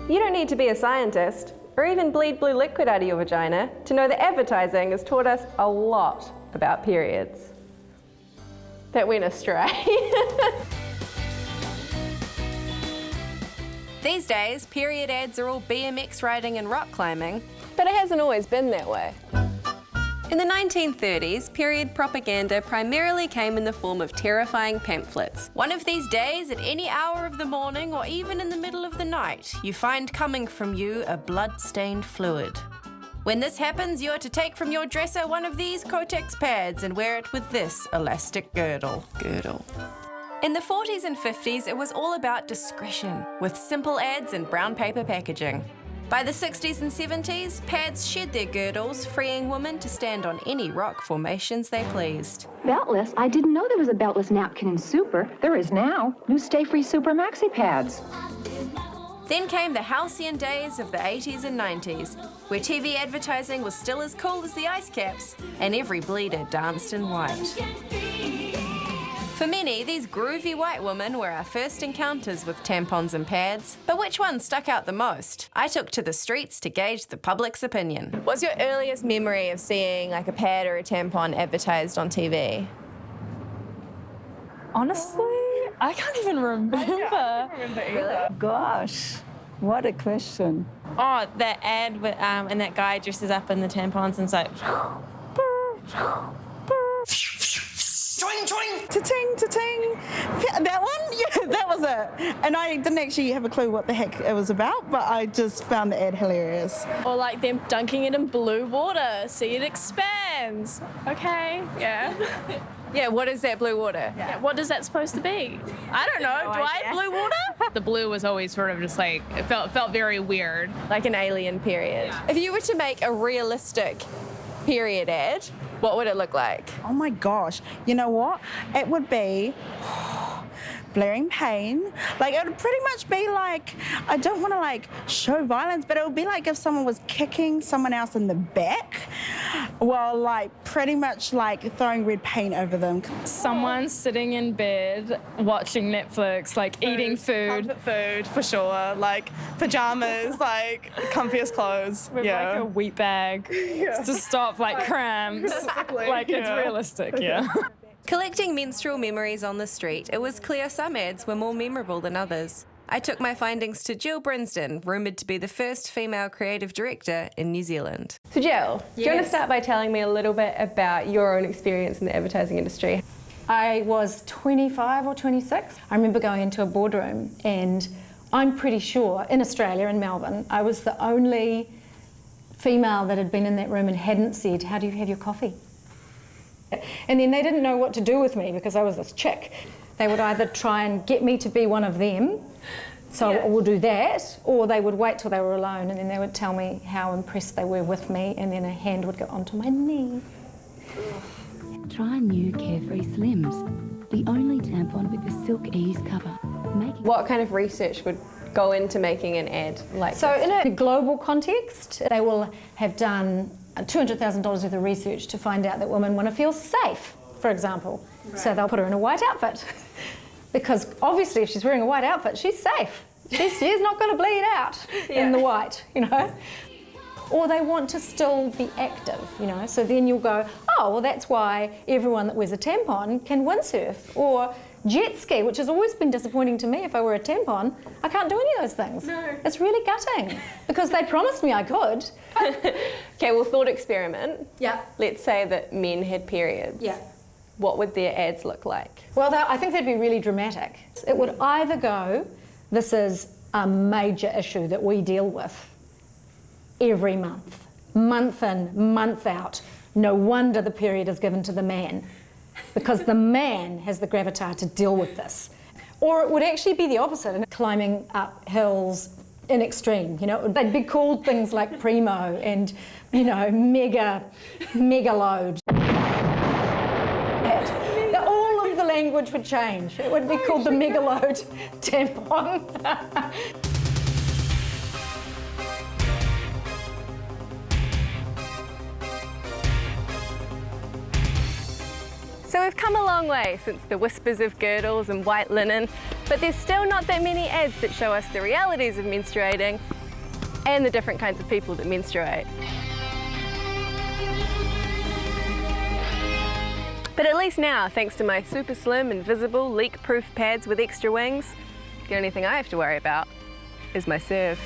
You don't need to be a scientist or even bleed blue liquid out of your vagina to know that advertising has taught us a lot about periods. That went astray. These days, period ads are all BMX riding and rock climbing, but it hasn't always been that way. In the 1930s, period propaganda primarily came in the form of terrifying pamphlets. One of these days, at any hour of the morning or even in the middle of the night, you find coming from you a blood-stained fluid. When this happens, you are to take from your dresser one of these Kotex pads and wear it with this elastic girdle. In the 40s and 50s, it was all about discretion, with simple ads and brown paper packaging. By the 60s and 70s, pads shed their girdles, freeing women to stand on any rock formations they pleased. Beltless? I didn't know there was a beltless napkin in Super. There is now. New Stay Free Super Maxi Pads. Then came the halcyon days of the 80s and 90s, where TV advertising was still as cool as the ice caps, and every bleeder danced in white. For many, these groovy white women were our first encounters with tampons and pads. But which one stuck out the most? I took to the streets to gauge the public's opinion. What's your earliest memory of seeing like a pad or a tampon advertised on TV? Honestly, I can't even remember. I don't remember either. Gosh, what a question. Oh, that ad with, and that guy dresses up in the tampons and it's like... Ta-ting, ta-ting. That one? Yeah, that was it. And I didn't actually have a clue what the heck it was about, but I just found the ad hilarious. Or like them dunking it in blue water, see it expands. Okay, yeah. Yeah, what is that blue water? Yeah, what is that supposed to be? I don't know. Do I have blue water? The blue was always sort of just like, it felt very weird. Like an alien period. Yeah. If you were to make a realistic period ad, what would it look like? Oh my gosh. You know what? It would be blaring pain. Like, it would pretty much be like, I don't want to like show violence, but it would be like if someone was kicking someone else in the back while like pretty much like throwing red paint over them. Someone sitting in bed watching Netflix, like eating food. Comfort food, for sure. Like pajamas, like comfiest clothes. With like a wheat bag to stop like cramps. Like it's realistic, yeah. Collecting menstrual memories on the street, it was clear some ads were more memorable than others. I took my findings to Jill Brinsden, rumoured to be the first female creative director in New Zealand. So Jill, do you want to start by telling me a little bit about your own experience in the advertising industry? I was 25 or 26. I remember going into a boardroom and I'm pretty sure in Australia, in Melbourne, I was the only female that had been in that room and hadn't said, "How do you have your coffee?" And then they didn't know what to do with me because I was this chick. They would either try and get me to be one of them, so we'll do that, or they would wait till they were alone and then they would tell me how impressed they were with me, and then a hand would go onto my knee. Try new Carefree Slims, the only tampon with the Silk Ease cover. What kind of research would go into making an ad like so this? In a global context, they will have done $200,000 worth of research to find out that women want to feel safe, for example. Right. So they'll put her in a white outfit. Because obviously if she's wearing a white outfit, she's safe. She's not going to bleed out in the white, you know. Or they want to still be active, you know. So then you'll go, oh, well that's why everyone that wears a tampon can windsurf. Or jet ski, which has always been disappointing to me. If I wear a tampon, I can't do any of those things. No. It's really gutting because they promised me I could. Okay, well, thought experiment. Yeah. Let's say that men had periods. Yeah. What would their ads look like? Well, I think they'd be really dramatic. It would either go, this is a major issue that we deal with every month, month in, month out. No wonder the period is given to the man, because the man has the gravitas to deal with this. Or it would actually be the opposite, climbing up hills in extreme, you know. They'd be called things like primo and, you know, mega load. All of the language would change. It would be called the mega load tampon. So So we've come a long way since the whispers of girdles and white linen, but there's still not that many ads that show us the realities of menstruating and the different kinds of people that menstruate. But at least now, thanks to my super slim, invisible, leak-proof pads with extra wings, the only thing I have to worry about is my serve.